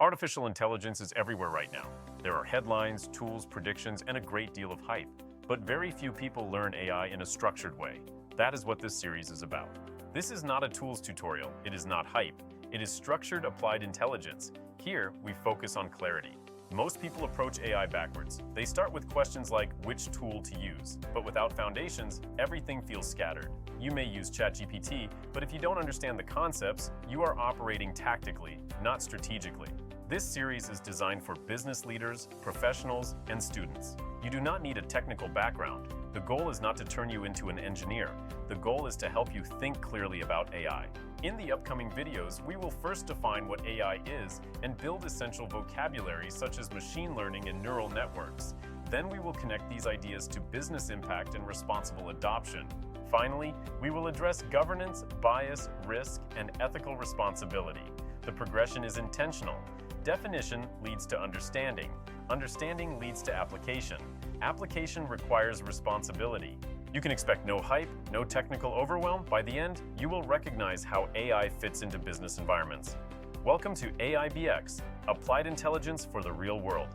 Artificial intelligence is everywhere right now. There are headlines, tools, predictions, and a great deal of hype. But very few people learn AI in a structured way. That is what this series is about. This is not a tools tutorial. It is not hype. It is structured applied intelligence. Here, we focus on clarity. Most people approach AI backwards. They start with questions like which tool to use, but without foundations, everything feels scattered. You may use ChatGPT, but if you don't understand the concepts, you are operating tactically, not strategically. This series is designed for business leaders, professionals, and students. You do not need a technical background. The goal is not to turn you into an engineer. The goal is to help you think clearly about AI. In the upcoming videos, we will first define what AI is and build essential vocabulary such as machine learning and neural networks. Then we will connect these ideas to business impact and responsible adoption. Finally, we will address governance, bias, risk, and ethical responsibility. The progression is intentional. Definition leads to understanding. Understanding leads to application. Application requires responsibility. You can expect no hype, no technical overwhelm. By the end, you will recognize how AI fits into business environments. Welcome to AIBX, Applied Intelligence for the Real World.